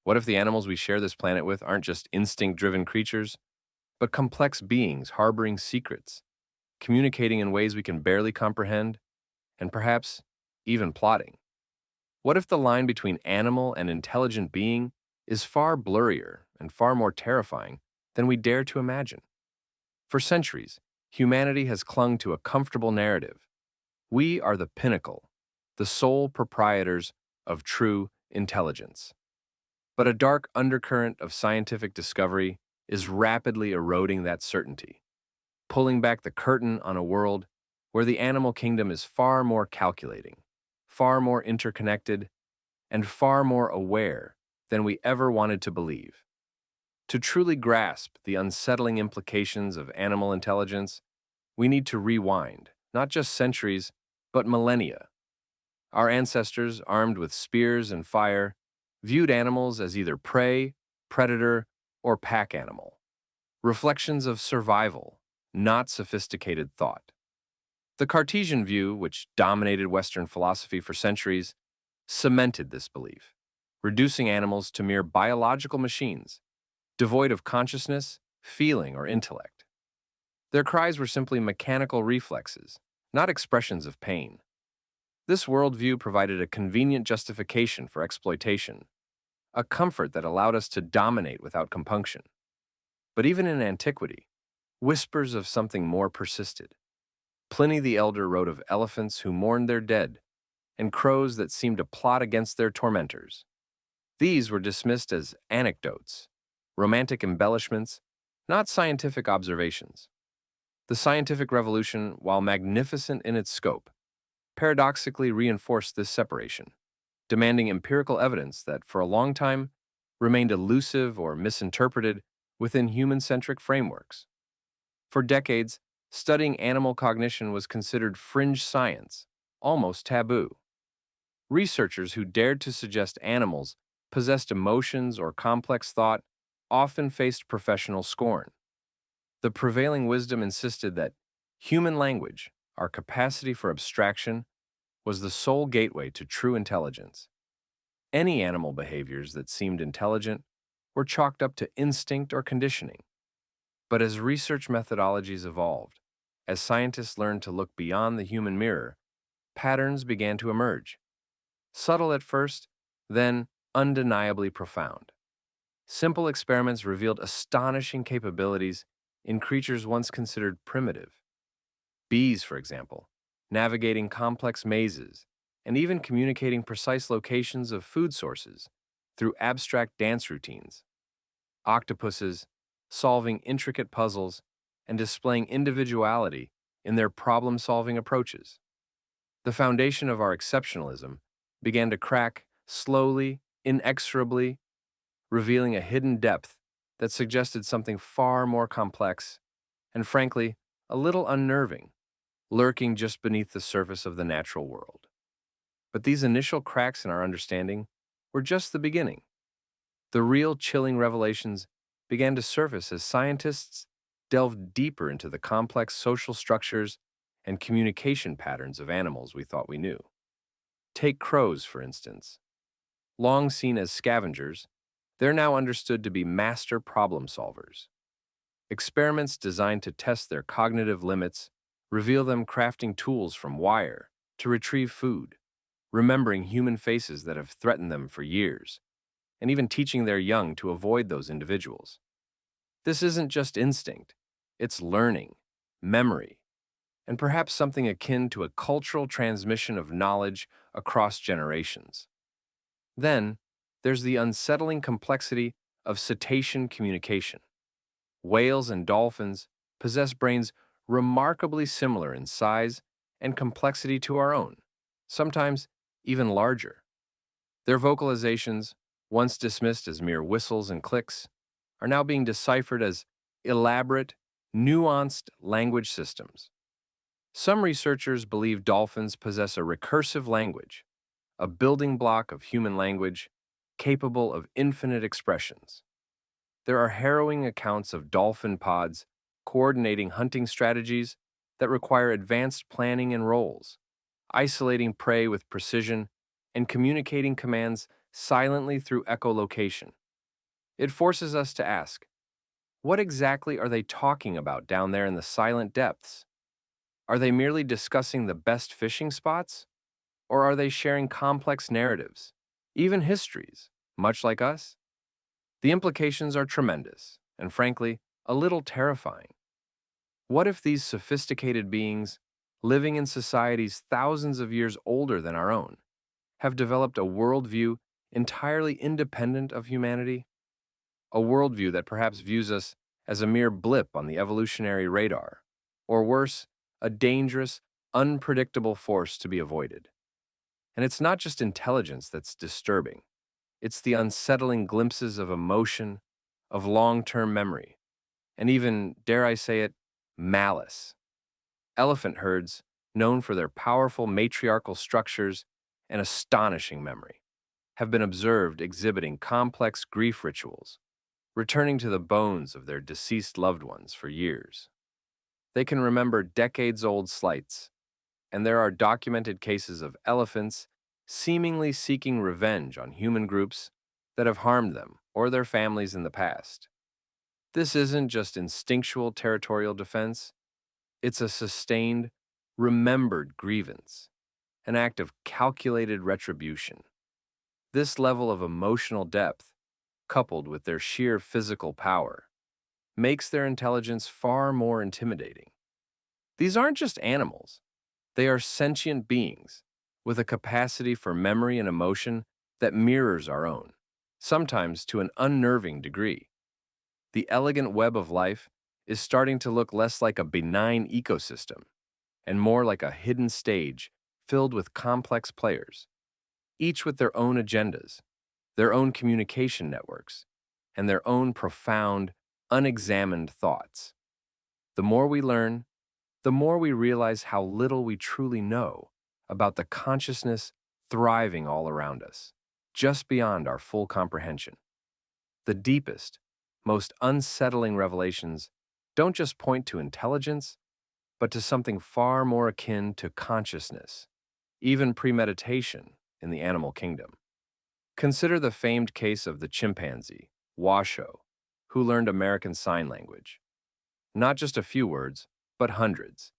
What if the animals we share this planet with aren't just instinct-driven creatures, but complex beings harboring secrets, communicating in ways we can barely comprehend, and perhaps even plotting? What if the line between animal and intelligent being is far blurrier and far more terrifying than we dare to imagine? For centuries, humanity has clung to a comfortable narrative. We are the pinnacle, the sole proprietors of true intelligence. But a dark undercurrent of scientific discovery is rapidly eroding that certainty, pulling back the curtain on a world where the animal kingdom is far more calculating, far more interconnected, and far more aware than we ever wanted to believe. To truly grasp the unsettling implications of animal intelligence, we need to rewind, not just centuries, but millennia. Our ancestors, armed with spears and fire, viewed animals as either prey, predator, or pack animal. Reflections of survival, not sophisticated thought. The Cartesian view, which dominated Western philosophy for centuries, cemented this belief, reducing animals to mere biological machines, devoid of consciousness, feeling, or intellect. Their cries were simply mechanical reflexes, not expressions of pain. This worldview provided a convenient justification for exploitation, a comfort that allowed us to dominate without compunction. But even in antiquity, whispers of something more persisted. Pliny the Elder wrote of elephants who mourned their dead, and crows that seemed to plot against their tormentors. These were dismissed as anecdotes, romantic embellishments, not scientific observations. The scientific revolution, while magnificent in its scope, paradoxically reinforced this separation, demanding empirical evidence that, for a long time, remained elusive or misinterpreted within human-centric frameworks. For decades, studying animal cognition was considered fringe science, almost taboo. Researchers who dared to suggest animals possessed emotions or complex thought often faced professional scorn. The prevailing wisdom insisted that human language, our capacity for abstraction, was the sole gateway to true intelligence. Any animal behaviors that seemed intelligent were chalked up to instinct or conditioning. But as research methodologies evolved, as scientists learned to look beyond the human mirror, patterns began to emerge. Subtle at first, then undeniably profound. Simple experiments revealed astonishing capabilities in creatures once considered primitive. Bees, for example, navigating complex mazes and even communicating precise locations of food sources through abstract dance routines. Octopuses, solving intricate puzzles and displaying individuality in their problem-solving approaches. The foundation of our exceptionalism began to crack slowly, inexorably, revealing a hidden depth that suggested something far more complex and, frankly, a little unnerving, lurking just beneath the surface of the natural world. But these initial cracks in our understanding were just the beginning. The real chilling revelations began to surface as scientists delved deeper into the complex social structures and communication patterns of animals we thought we knew. Take crows, for instance. Long seen as scavengers, they're now understood to be master problem solvers. Experiments designed to test their cognitive limits reveal them crafting tools from wire to retrieve food, remembering human faces that have threatened them for years, and even teaching their young to avoid those individuals. This isn't just instinct, it's learning, memory, and perhaps something akin to a cultural transmission of knowledge across generations. Then, there's the unsettling complexity of cetacean communication. Whales and dolphins possess brains remarkably similar in size and complexity to our own, sometimes even larger. Their vocalizations, once dismissed as mere whistles and clicks, are now being deciphered as elaborate, nuanced language systems. Some researchers believe dolphins possess a recursive language, a building block of human language capable of infinite expressions. There are harrowing accounts of dolphin pods coordinating hunting strategies that require advanced planning and roles, isolating prey with precision, and communicating commands silently through echolocation. It forces us to ask, what exactly are they talking about down there in the silent depths? Are they merely discussing the best fishing spots? Or are they sharing complex narratives, even histories, much like us? The implications are tremendous, and frankly, a little terrifying. What if these sophisticated beings, living in societies thousands of years older than our own, have developed a worldview entirely independent of humanity? A worldview that perhaps views us as a mere blip on the evolutionary radar, or worse, a dangerous, unpredictable force to be avoided. And it's not just intelligence that's disturbing, it's the unsettling glimpses of emotion, of long term memory, and even, dare I say it, malice. Elephant herds, known for their powerful matriarchal structures and astonishing memory, have been observed exhibiting complex grief rituals, returning to the bones of their deceased loved ones for years. They can remember decades old slights, and there are documented cases of elephants seemingly seeking revenge on human groups that have harmed them or their families in the past. This isn't just instinctual territorial defense, it's a sustained, remembered grievance, an act of calculated retribution. This level of emotional depth, coupled with their sheer physical power, makes their intelligence far more intimidating. These aren't just animals, they are sentient beings with a capacity for memory and emotion that mirrors our own, sometimes to an unnerving degree. The elegant web of life is starting to look less like a benign ecosystem and more like a hidden stage filled with complex players, each with their own agendas, their own communication networks, and their own profound, unexamined thoughts. The more we learn, the more we realize how little we truly know about the consciousness thriving all around us, just beyond our full comprehension. The deepest, most unsettling revelations don't just point to intelligence, but to something far more akin to consciousness, even premeditation in the animal kingdom. Consider the famed case of the chimpanzee, Washoe, who learned American Sign Language. Not just a few words, but hundreds,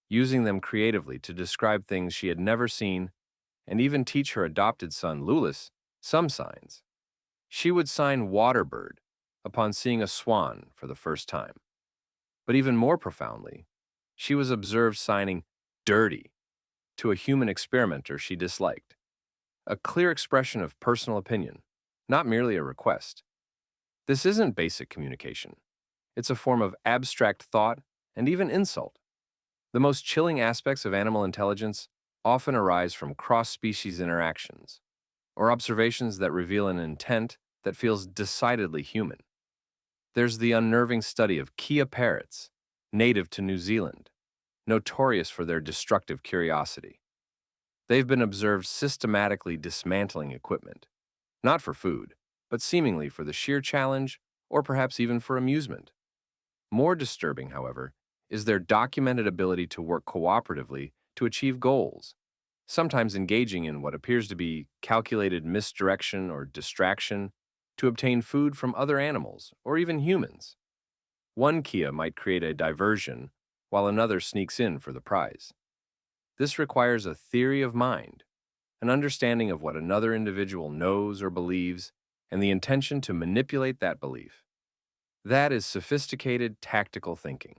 using them creatively to describe things she had never seen and even teach her adopted son, Lulis, some signs. She would sign waterbird upon seeing a swan for the first time. But even more profoundly, she was observed signing dirty to a human experimenter she disliked, a clear expression of personal opinion, not merely a request. This isn't basic communication. It's a form of abstract thought and even insult. The most chilling aspects of animal intelligence often arise from cross-species interactions, or observations that reveal an intent that feels decidedly human. There's the unnerving study of Kia parrots, native to New Zealand, notorious for their destructive curiosity. They've been observed systematically dismantling equipment, not for food, but seemingly for the sheer challenge or perhaps even for amusement. More disturbing, however, is their documented ability to work cooperatively to achieve goals, sometimes engaging in what appears to be calculated misdirection or distraction to obtain food from other animals or even humans. One Kia might create a diversion while another sneaks in for the prize. This requires a theory of mind, an understanding of what another individual knows or believes, and the intention to manipulate that belief. That is sophisticated tactical thinking.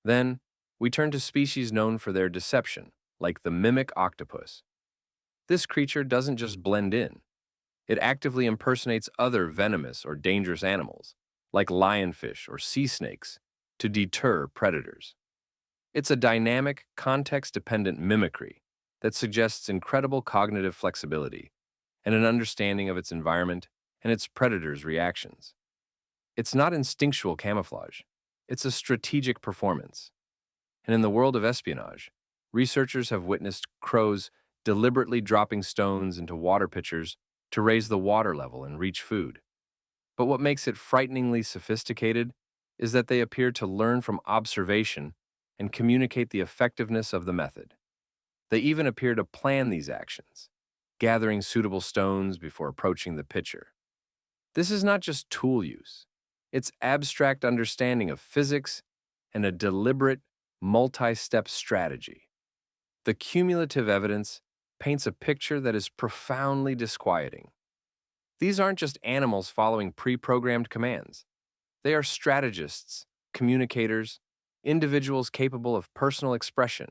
Then, we turn to species known for their deception, like the mimic octopus. This creature doesn't just blend in, it actively impersonates other venomous or dangerous animals, like lionfish or sea snakes, to deter predators. It's a dynamic, context-dependent mimicry that suggests incredible cognitive flexibility and an understanding of its environment and its predators' reactions. It's not instinctual camouflage, it's a strategic performance. And in the world of espionage, researchers have witnessed crows deliberately dropping stones into water pitchers to raise the water level and reach food. But what makes it frighteningly sophisticated is that they appear to learn from observation and communicate the effectiveness of the method. They even appear to plan these actions, gathering suitable stones before approaching the pitcher. This is not just tool use, it's abstract understanding of physics and a deliberate, multi step strategy. The cumulative evidence paints a picture that is profoundly disquieting. These aren't just animals following pre programmed commands, they are strategists, communicators, individuals capable of personal expression,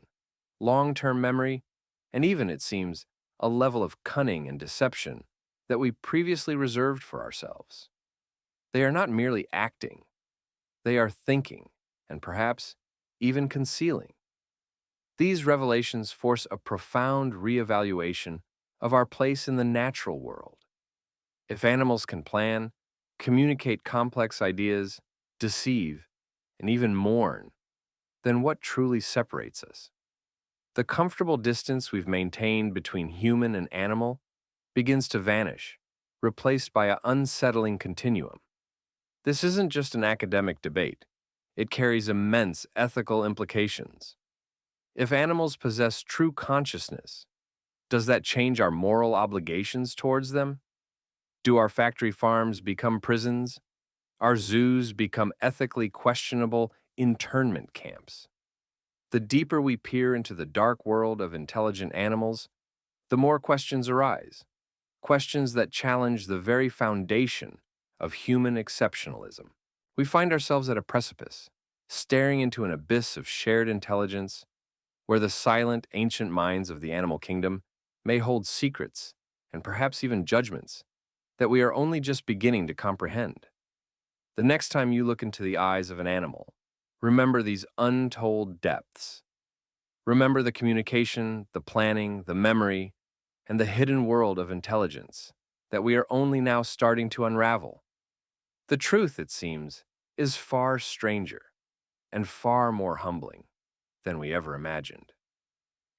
long term memory, and even, it seems, a level of cunning and deception that we previously reserved for ourselves. They are not merely acting, they are thinking, and perhaps even concealing. These revelations force a profound reevaluation of our place in the natural world. If animals can plan, communicate complex ideas, deceive, and even mourn, then what truly separates us? The comfortable distance we've maintained between human and animal begins to vanish, replaced by an unsettling continuum. This isn't just an academic debate, it carries immense ethical implications. If animals possess true consciousness, does that change our moral obligations towards them? Do our factory farms become prisons? Our zoos become ethically questionable internment camps? The deeper we peer into the dark world of intelligent animals, the more questions arise, questions that challenge the very foundation of human exceptionalism. We find ourselves at a precipice, staring into an abyss of shared intelligence, where the silent, ancient minds of the animal kingdom may hold secrets and perhaps even judgments that we are only just beginning to comprehend. The next time you look into the eyes of an animal, remember these untold depths. Remember the communication, the planning, the memory, and the hidden world of intelligence that we are only now starting to unravel. The truth, it seems, is far stranger and far more humbling than we ever imagined.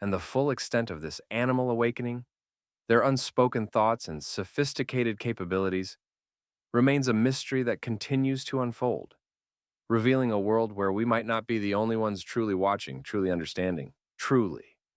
And the full extent of this animal awakening, their unspoken thoughts and sophisticated capabilities, remains a mystery that continues to unfold, revealing a world where we might not be the only ones truly watching, truly understanding, truly